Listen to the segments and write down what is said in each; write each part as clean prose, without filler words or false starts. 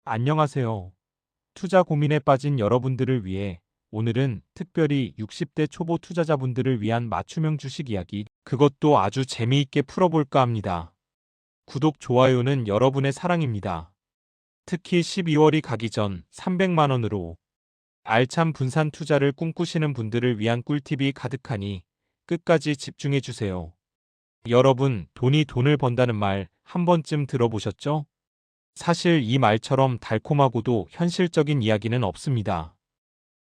안녕하세요. 투자 고민에 빠진 여러분들을 위해 오늘은 특별히 60대 초보 투자자분들을 위한 맞춤형 주식 이야기, 그것도 아주 재미있게 풀어볼까 합니다. 구독, 좋아요는 여러분의 사랑입니다. 특히 12월이 가기 전 300만 원으로 알찬 분산 투자를 꿈꾸시는 분들을 위한 꿀팁이 가득하니 끝까지 집중해 주세요. 여러분, 돈이 돈을 번다는 말 한 번쯤 들어보셨죠? 사실 이 말처럼 달콤하고도 현실적인 이야기는 없습니다.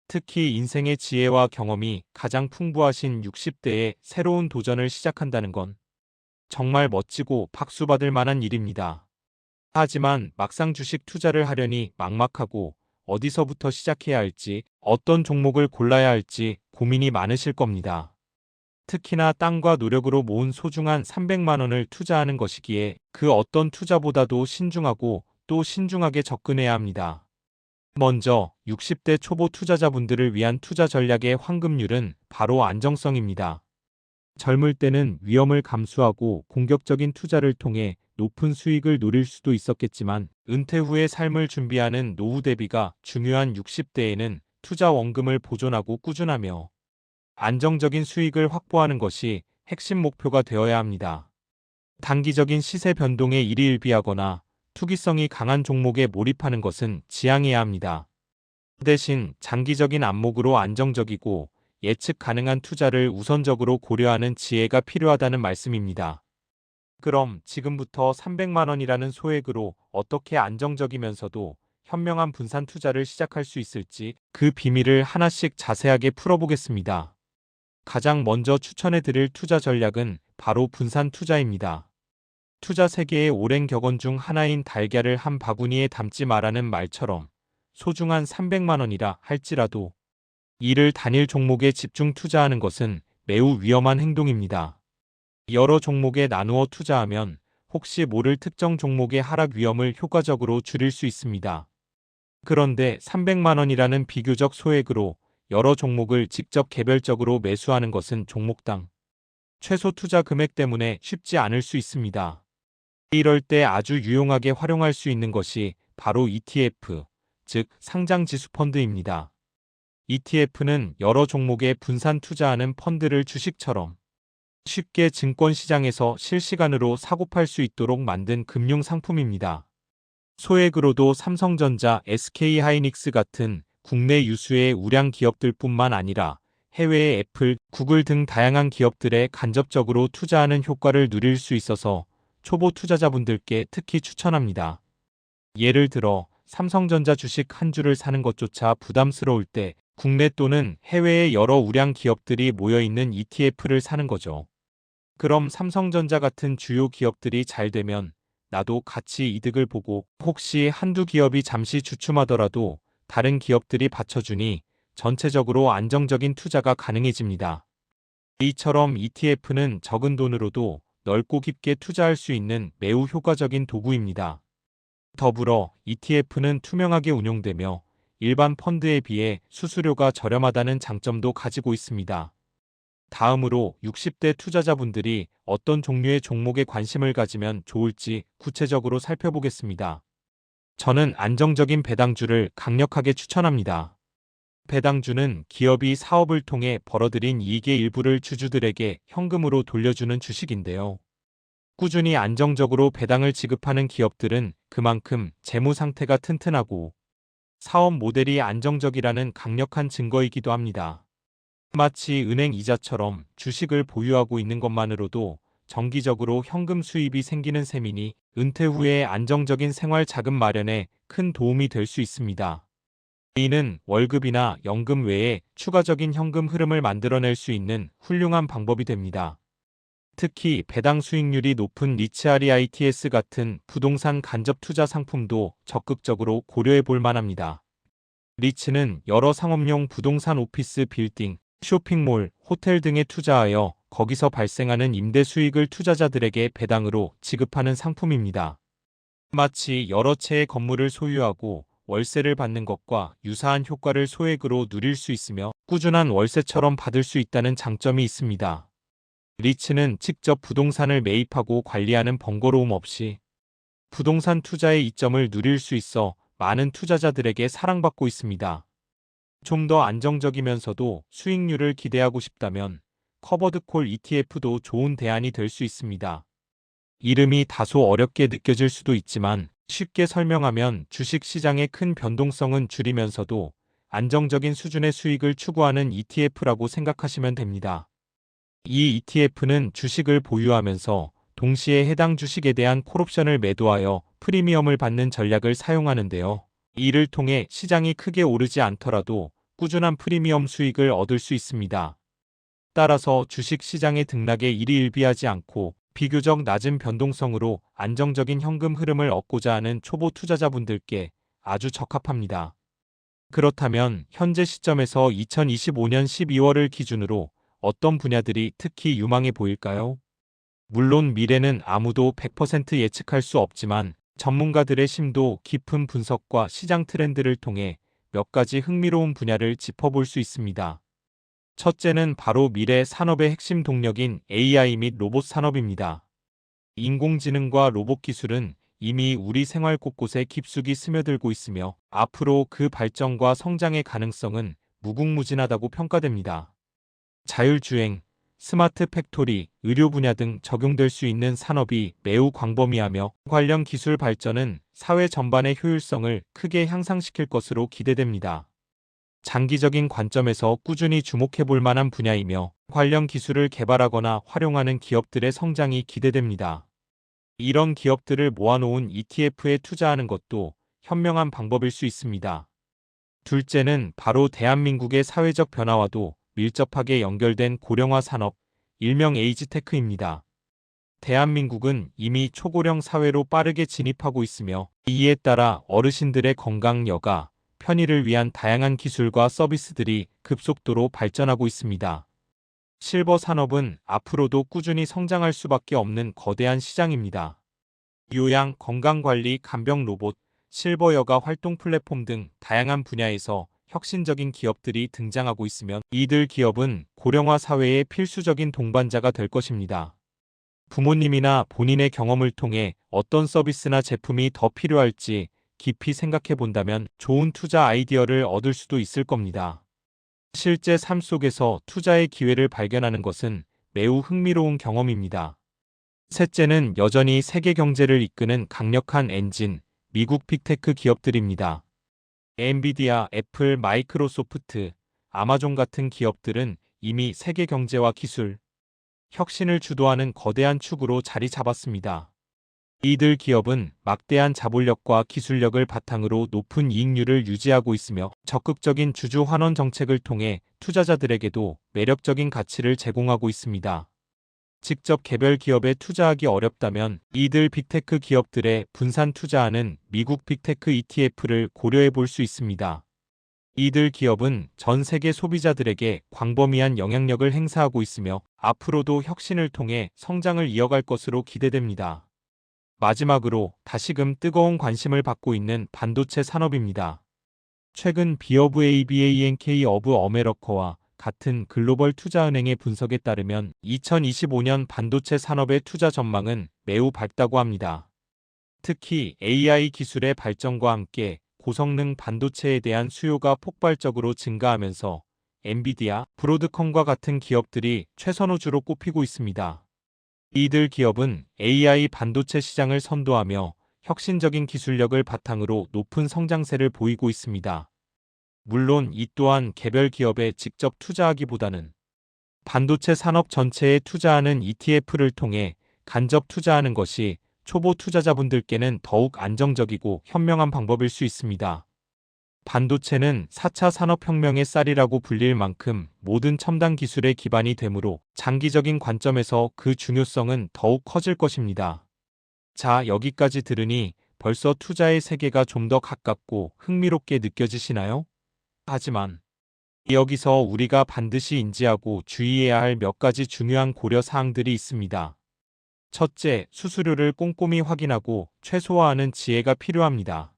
특히 인생의 지혜와 경험이 가장 풍부하신 60대에 새로운 도전을 시작한다는 건 정말 멋지고 박수받을 만한 일입니다. 하지만 막상 주식 투자를 하려니 막막하고 어디서부터 시작해야 할지, 어떤 종목을 골라야 할지 고민이 많으실 겁니다. 특히나 땀과 노력으로 모은 소중한 300만 원을 투자하는 것이기에 그 어떤 투자보다도 신중하고 또 신중하게 접근해야 합니다. 먼저 60대 초보 투자자분들을 위한 투자 전략의 황금률은 바로 안정성입니다. 젊을 때는 위험을 감수하고 공격적인 투자를 통해 높은 수익을 노릴 수도 있었겠지만 은퇴 후의 삶을 준비하는 노후 대비가 중요한 60대에는 투자 원금을 보존하고 꾸준하며 안정적인 수익을 확보하는 것이 핵심 목표가 되어야 합니다. 단기적인 시세 변동에 일희일비하거나 투기성이 강한 종목에 몰입하는 것은 지양해야 합니다. 대신 장기적인 안목으로 안정적이고 예측 가능한 투자를 우선적으로 고려하는 지혜가 필요하다는 말씀입니다. 그럼 지금부터 300만 원이라는 소액으로 어떻게 안정적이면서도 현명한 분산 투자를 시작할 수 있을지 그 비밀을 하나씩 자세하게 풀어보겠습니다. 가장 먼저 추천해 드릴 투자 전략은 바로 분산 투자입니다. 투자 세계의 오랜 격언 중 하나인 달걀을 한 바구니에 담지 마라는 말처럼 소중한 300만 원이라 할지라도 이를 단일 종목에 집중 투자하는 것은 매우 위험한 행동입니다. 여러 종목에 나누어 투자하면 혹시 모를 특정 종목의 하락 위험을 효과적으로 줄일 수 있습니다. 그런데 300만 원이라는 비교적 소액으로 여러 종목을 직접 개별적으로 매수하는 것은 종목당 최소 투자 금액 때문에 쉽지 않을 수 있습니다. 이럴 때 아주 유용하게 활용할 수 있는 것이 바로 ETF, 즉 상장 지수 펀드입니다. ETF는 여러 종목에 분산 투자하는 펀드를 주식처럼 쉽게 증권 시장에서 실시간으로 사고팔 수 있도록 만든 금융 상품입니다. 소액으로도 삼성전자, SK하이닉스 같은 국내 유수의 우량 기업들뿐만 아니라 해외의 애플, 구글 등 다양한 기업들에 간접적으로 투자하는 효과를 누릴 수 있어서 초보 투자자분들께 특히 추천합니다. 예를 들어 삼성전자 주식 한 주를 사는 것조차 부담스러울 때 국내 또는 해외의 여러 우량 기업들이 모여있는 ETF를 사는 거죠. 그럼 삼성전자 같은 주요 기업들이 잘 되면 나도 같이 이득을 보고 혹시 한두 기업이 잠시 주춤하더라도 다른 기업들이 받쳐주니 전체적으로 안정적인 투자가 가능해집니다. 이처럼 ETF는 적은 돈으로도 넓고 깊게 투자할 수 있는 매우 효과적인 도구입니다. 더불어 ETF는 투명하게 운용되며 일반 펀드에 비해 수수료가 저렴하다는 장점도 가지고 있습니다. 다음으로 60대 투자자분들이 어떤 종류의 종목에 관심을 가지면 좋을지 구체적으로 살펴보겠습니다. 저는 안정적인 배당주를 강력하게 추천합니다. 배당주는 기업이 사업을 통해 벌어들인 이익의 일부를 주주들에게 현금으로 돌려주는 주식인데요. 꾸준히 안정적으로 배당을 지급하는 기업들은 그만큼 재무 상태가 튼튼하고 사업 모델이 안정적이라는 강력한 증거이기도 합니다. 마치 은행 이자처럼 주식을 보유하고 있는 것만으로도 정기적으로 현금 수입이 생기는 셈이니 은퇴 후에 안정적인 생활 자금 마련에 큰 도움이 될 수 있습니다. 이는 월급이나 연금 외에 추가적인 현금 흐름을 만들어낼 수 있는 훌륭한 방법이 됩니다. 특히 배당 수익률이 높은 리츠REITs 같은 부동산 간접 투자 상품도 적극적으로 고려해 볼 만합니다. 리츠는 여러 상업용 부동산 오피스 빌딩, 쇼핑몰, 호텔 등에 투자하여 거기서 발생하는 임대 수익을 투자자들에게 배당으로 지급하는 상품입니다. 마치 여러 채의 건물을 소유하고 월세를 받는 것과 유사한 효과를 소액으로 누릴 수 있으며 꾸준한 월세처럼 받을 수 있다는 장점이 있습니다. 리츠는 직접 부동산을 매입하고 관리하는 번거로움 없이 부동산 투자의 이점을 누릴 수 있어 많은 투자자들에게 사랑받고 있습니다. 좀 더 안정적이면서도 수익률을 기대하고 싶다면 커버드콜 ETF도 좋은 대안이 될 수 있습니다. 이름이 다소 어렵게 느껴질 수도 있지만 쉽게 설명하면 주식 시장의 큰 변동성은 줄이면서도 안정적인 수준의 수익을 추구하는 ETF라고 생각하시면 됩니다. 이 ETF는 주식을 보유하면서 동시에 해당 주식에 대한 콜옵션을 매도하여 프리미엄을 받는 전략을 사용하는데요. 이를 통해 시장이 크게 오르지 않더라도 꾸준한 프리미엄 수익을 얻을 수 있습니다. 따라서 주식 시장의 등락에 일희일비하지 않고 비교적 낮은 변동성으로 안정적인 현금 흐름을 얻고자 하는 초보 투자자분들께 아주 적합합니다. 그렇다면 현재 시점에서 2025년 12월을 기준으로 어떤 분야들이 특히 유망해 보일까요? 물론 미래는 아무도 100% 예측할 수 없지만 전문가들의 심도 깊은 분석과 시장 트렌드를 통해 몇 가지 흥미로운 분야를 짚어볼 수 있습니다. 첫째는 바로 미래 산업의 핵심 동력인 AI 및 로봇 산업입니다. 인공지능과 로봇 기술은 이미 우리 생활 곳곳에 깊숙이 스며들고 있으며 앞으로 그 발전과 성장의 가능성은 무궁무진하다고 평가됩니다. 자율주행, 스마트 팩토리, 의료 분야 등 적용될 수 있는 산업이 매우 광범위하며 관련 기술 발전은 사회 전반의 효율성을 크게 향상시킬 것으로 기대됩니다. 장기적인 관점에서 꾸준히 주목해 볼 만한 분야이며 관련 기술을 개발하거나 활용하는 기업들의 성장이 기대됩니다. 이런 기업들을 모아놓은 ETF에 투자하는 것도 현명한 방법일 수 있습니다. 둘째는 바로 대한민국의 사회적 변화와도 밀접하게 연결된 고령화 산업, 일명 에이지테크입니다. 대한민국은 이미 초고령 사회로 빠르게 진입하고 있으며 이에 따라 어르신들의 건강 여가, 편의를 위한 다양한 기술과 서비스들이 급속도로 발전하고 있습니다. 실버 산업은 앞으로도 꾸준히 성장할 수밖에 없는 거대한 시장입니다. 요양, 건강관리, 간병 로봇, 실버 여가 활동 플랫폼 등 다양한 분야에서 혁신적인 기업들이 등장하고 있으면 이들 기업은 고령화 사회의 필수적인 동반자가 될 것입니다. 부모님이나 본인의 경험을 통해 어떤 서비스나 제품이 더 필요할지 깊이 생각해 본다면 좋은 투자 아이디어를 얻을 수도 있을 겁니다. 실제 삶 속에서 투자의 기회를 발견하는 것은 매우 흥미로운 경험입니다. 셋째는 여전히 세계 경제를 이끄는 강력한 엔진, 미국 빅테크 기업들입니다. 엔비디아, 애플, 마이크로소프트, 아마존 같은 기업들은 이미 세계 경제와 기술, 혁신을 주도하는 거대한 축으로 자리 잡았습니다. 이들 기업은 막대한 자본력과 기술력을 바탕으로 높은 이익률을 유지하고 있으며 적극적인 주주 환원 정책을 통해 투자자들에게도 매력적인 가치를 제공하고 있습니다. 직접 개별 기업에 투자하기 어렵다면 이들 빅테크 기업들에 분산 투자하는 미국 빅테크 ETF를 고려해 볼 수 있습니다. 이들 기업은 전 세계 소비자들에게 광범위한 영향력을 행사하고 있으며 앞으로도 혁신을 통해 성장을 이어갈 것으로 기대됩니다. 마지막으로 다시금 뜨거운 관심을 받고 있는 반도체 산업입니다. 최근 비어브 ABANK 오브 어메러커와 같은 글로벌 투자은행의 분석에 따르면 2025년 반도체 산업의 투자 전망은 매우 밝다고 합니다. 특히 AI 기술의 발전과 함께 고성능 반도체에 대한 수요가 폭발적으로 증가하면서 엔비디아, 브로드컴과 같은 기업들이 최선호주로 꼽히고 있습니다. 이들 기업은 AI 반도체 시장을 선도하며 혁신적인 기술력을 바탕으로 높은 성장세를 보이고 있습니다. 물론 이 또한 개별 기업에 직접 투자하기보다는 반도체 산업 전체에 투자하는 ETF를 통해 간접 투자하는 것이 초보 투자자분들께는 더욱 안정적이고 현명한 방법일 수 있습니다. 반도체는 4차 산업혁명의 쌀이라고 불릴 만큼 모든 첨단 기술의 기반이 되므로 장기적인 관점에서 그 중요성은 더욱 커질 것입니다. 자, 여기까지 들으니 벌써 투자의 세계가 좀 더 가깝고 흥미롭게 느껴지시나요? 하지만 여기서 우리가 반드시 인지하고 주의해야 할 몇 가지 중요한 고려 사항들이 있습니다. 첫째, 수수료를 꼼꼼히 확인하고 최소화하는 지혜가 필요합니다.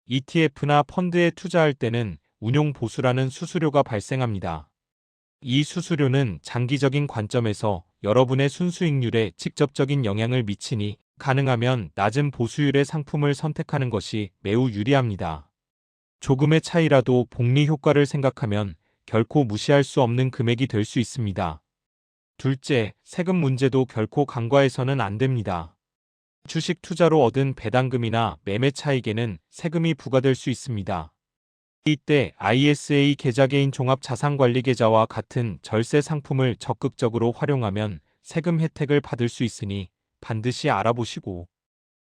ETF나 펀드에 투자할 때는 운용 보수라는 수수료가 발생합니다. 이 수수료는 장기적인 관점에서 여러분의 순수익률에 직접적인 영향을 미치니 가능하면 낮은 보수율의 상품을 선택하는 것이 매우 유리합니다. 조금의 차이라도 복리 효과를 생각하면 결코 무시할 수 없는 금액이 될 수 있습니다. 둘째, 세금 문제도 결코 간과해서는 안 됩니다. 주식 투자로 얻은 배당금이나 매매 차익에는 세금이 부과될 수 있습니다. 이때 ISA 계좌개인 종합자산관리계좌와 같은 절세 상품을 적극적으로 활용하면 세금 혜택을 받을 수 있으니 반드시 알아보시고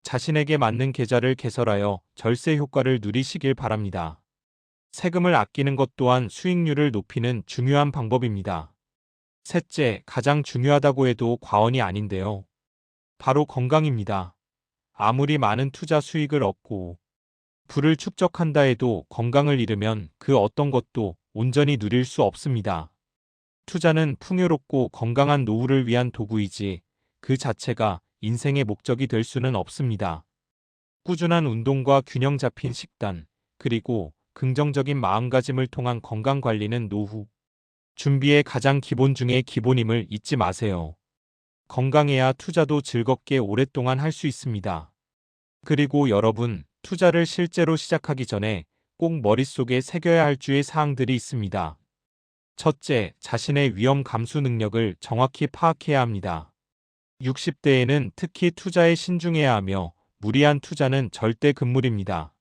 자신에게 맞는 계좌를 개설하여 절세 효과를 누리시길 바랍니다. 세금을 아끼는 것 또한 수익률을 높이는 중요한 방법입니다. 셋째, 가장 중요하다고 해도 과언이 아닌데요. 바로 건강입니다. 아무리 많은 투자 수익을 얻고 부를 축적한다 해도 건강을 잃으면 그 어떤 것도 온전히 누릴 수 없습니다. 투자는 풍요롭고 건강한 노후를 위한 도구이지 그 자체가 인생의 목적이 될 수는 없습니다. 꾸준한 운동과 균형 잡힌 식단, 그리고 긍정적인 마음가짐을 통한 건강 관리는 노후 준비의 가장 기본 중의 기본임을 잊지 마세요. 건강해야 투자도 즐겁게 오랫동안 할 수 있습니다. 그리고 여러분, 투자를 실제로 시작하기 전에 꼭 머릿속에 새겨야 할 주의 사항들이 있습니다. 첫째, 자신의 위험 감수 능력을 정확히 파악해야 합니다. 60대에는 특히 투자에 신중해야 하며 무리한 투자는 절대 금물입니다.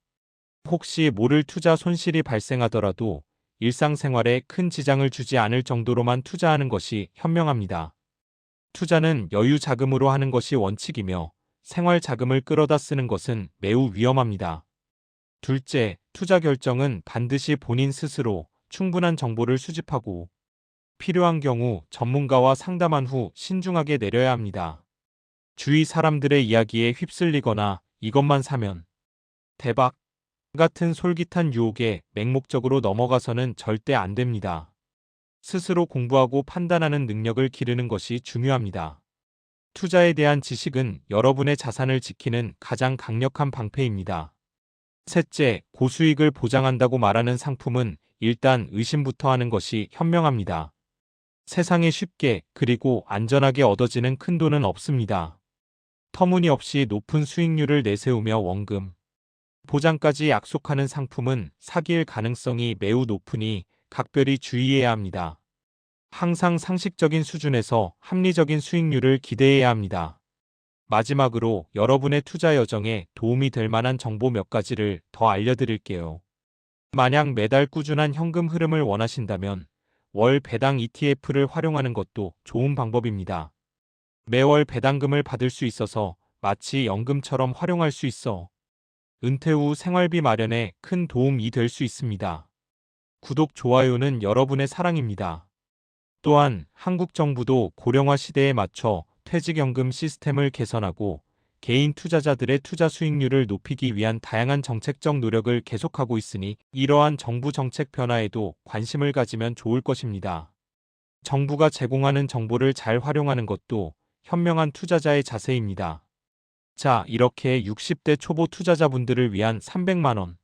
혹시 모를 투자 손실이 발생하더라도 일상생활에 큰 지장을 주지 않을 정도로만 투자하는 것이 현명합니다. 투자는 여유 자금으로 하는 것이 원칙이며 생활 자금을 끌어다 쓰는 것은 매우 위험합니다. 둘째, 투자 결정은 반드시 본인 스스로 충분한 정보를 수집하고 필요한 경우 전문가와 상담한 후 신중하게 내려야 합니다. 주위 사람들의 이야기에 휩쓸리거나 이것만 사면 대박 같은 솔깃한 유혹에 맹목적으로 넘어가서는 절대 안 됩니다. 스스로 공부하고 판단하는 능력을 기르는 것이 중요합니다. 투자에 대한 지식은 여러분의 자산을 지키는 가장 강력한 방패입니다. 셋째, 고수익을 보장한다고 말하는 상품은 일단 의심부터 하는 것이 현명합니다. 세상에 쉽게 그리고 안전하게 얻어지는 큰 돈은 없습니다. 터무니없이 높은 수익률을 내세우며 원금, 보장까지 약속하는 상품은 사기일 가능성이 매우 높으니 각별히 주의해야 합니다. 항상 상식적인 수준에서 합리적인 수익률을 기대해야 합니다. 마지막으로 여러분의 투자 여정에 도움이 될 만한 정보 몇 가지를 더 알려드릴게요. 만약 매달 꾸준한 현금 흐름을 원하신다면 월 배당 ETF를 활용하는 것도 좋은 방법입니다. 매월 배당금을 받을 수 있어서 마치 연금처럼 활용할 수 있어 은퇴 후 생활비 마련에 큰 도움이 될 수 있습니다. 구독, 좋아요는 여러분의 사랑입니다. 또한 한국 정부도 고령화 시대에 맞춰 퇴직연금 시스템을 개선하고 개인 투자자들의 투자 수익률을 높이기 위한 다양한 정책적 노력을 계속하고 있으니 이러한 정부 정책 변화에도 관심을 가지면 좋을 것입니다. 정부가 제공하는 정보를 잘 활용하는 것도 현명한 투자자의 자세입니다. 자, 이렇게 60대 초보 투자자분들을 위한 300만 원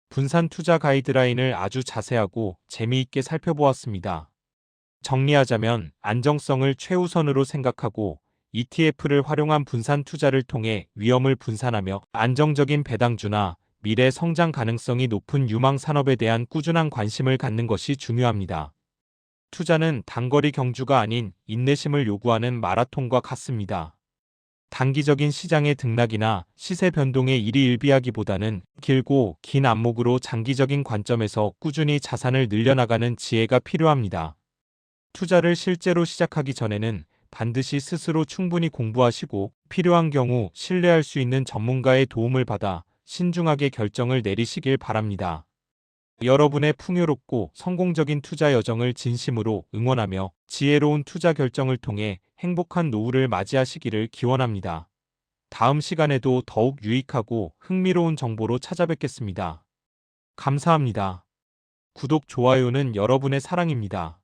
분산 투자 가이드라인을 아주 자세하고 재미있게 살펴보았습니다. 정리하자면 안정성을 최우선으로 생각하고 ETF를 활용한 분산 투자를 통해 위험을 분산하며 안정적인 배당주나 미래 성장 가능성이 높은 유망 산업에 대한 꾸준한 관심을 갖는 것이 중요합니다. 투자는 단거리 경주가 아닌 인내심을 요구하는 마라톤과 같습니다. 단기적인 시장의 등락이나 시세 변동에 일희일비하기보다는 길고 긴 안목으로 장기적인 관점에서 꾸준히 자산을 늘려나가는 지혜가 필요합니다. 투자를 실제로 시작하기 전에는 반드시 스스로 충분히 공부하시고 필요한 경우 신뢰할 수 있는 전문가의 도움을 받아 신중하게 결정을 내리시길 바랍니다. 여러분의 풍요롭고 성공적인 투자 여정을 진심으로 응원하며 지혜로운 투자 결정을 통해 행복한 노후를 맞이하시기를 기원합니다. 다음 시간에도 더욱 유익하고 흥미로운 정보로 찾아뵙겠습니다. 감사합니다. 구독, 좋아요는 여러분의 사랑입니다.